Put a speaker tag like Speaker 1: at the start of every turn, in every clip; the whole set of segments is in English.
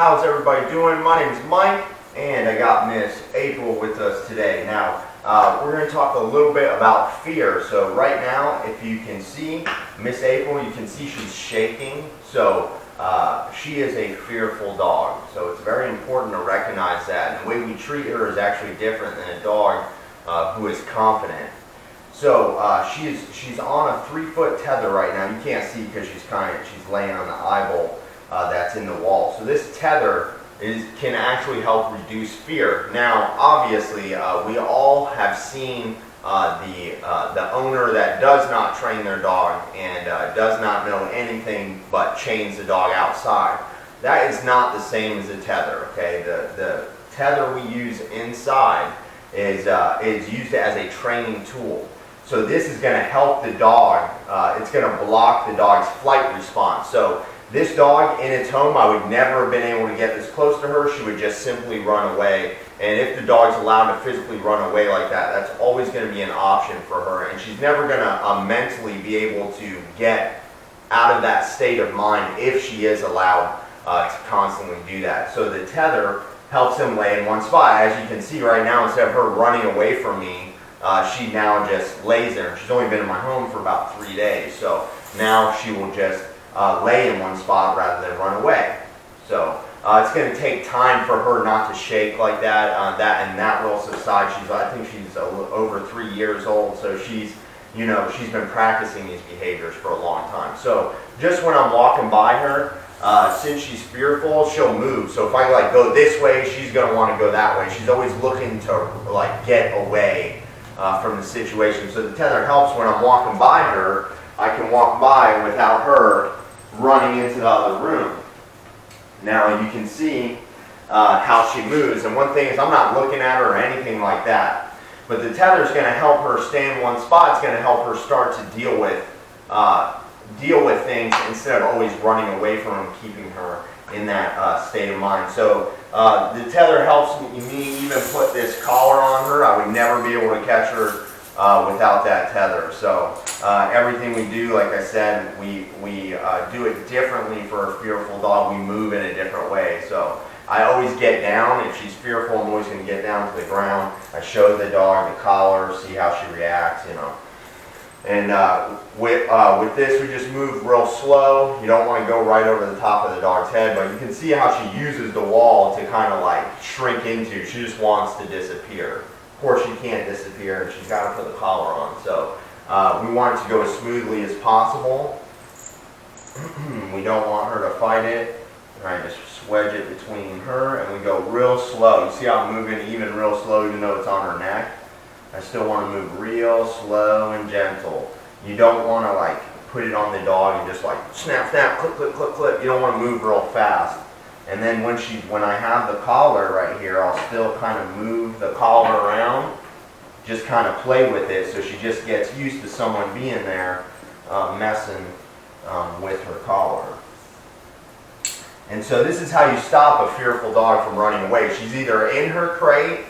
Speaker 1: How's everybody doing? My name is Mike, and I got Miss April with us today. Now, we're going to talk a little bit about fear. So right now, if you can see Miss April, you can see she's shaking. So she is a fearful dog. So it's very important to recognize that. And the way we treat her is actually different than a dog who is confident. So she's on a 3-foot tether right now. You can't see because she's laying on the eyeball that's in the wall. So this tether can actually help reduce fear. Now, obviously, we all have seen the owner that does not train their dog and does not know anything but chains the dog outside. That is not the same as a tether. Okay, the tether we use inside is used as a training tool. So this is going to help the dog. It's going to block the dog's flight response. So this dog in its home, I would never have been able to get this close to her. She would just simply run away. And if the dog's allowed to physically run away like that, that's always going to be an option for her. And she's never going to mentally be able to get out of that state of mind if she is allowed to constantly do that. So the tether helps him lay in one spot. As you can see right now, instead of her running away from me, she now just lays there. She's only been in my home for about 3 days. So now she will just lay in one spot rather than run away. So it's going to take time for her not to shake like that. That will subside. I think she's over 3 years old, so she's been practicing these behaviors for a long time. So just when I'm walking by her, since she's fearful, she'll move. So if I go this way, she's going to want to go that way. She's always looking to get away from the situation. So the tether helps when I'm walking by her. I can walk by without her running into the other room. Now you can see how she moves, and one thing is I'm not looking at her or anything like that, but the tether is going to help her stay in one spot. It's going to help her start to deal with things instead of always running away from them, keeping her in that state of mind. So the tether helps me even put this collar on her. I would never be able to catch her without that tether. So everything we do, like I said, we do it differently for a fearful dog. We move in a different way. So I always get down. If she's fearful, I'm always going to get down to the ground. I show the dog the collar, see how she reacts, And with this, we just move real slow. You don't want to go right over the top of the dog's head, but you can see how she uses the wall to kind of shrink into. She just wants to disappear. Of course, she can't disappear, and she's got to put the collar on. So we want it to go as smoothly as possible. We don't want her to fight it. I just wedge it between her, and we go real slow. You see how I'm moving even real slow, even though it's on her neck? I still want to move real slow and gentle. You don't want to put it on the dog and just snap, snap, clip, clip, clip, clip. You don't want to move real fast. And then when I have the collar right here, I'll still kind of move the collar around, just kind of play with it so she just gets used to someone being there messing with her collar. And so this is how you stop a fearful dog from running away. She's either in her crate,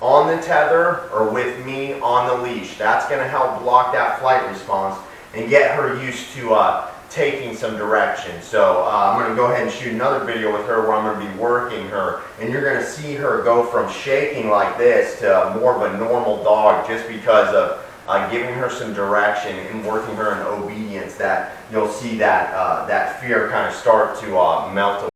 Speaker 1: on the tether, or with me on the leash. That's going to help block that flight response and get her used to taking some direction. So I'm going to go ahead and shoot another video with her where I'm going to be working her, and you're going to see her go from shaking like this to more of a normal dog just because of giving her some direction and working her in obedience. That you'll see that fear kind of start to melt away.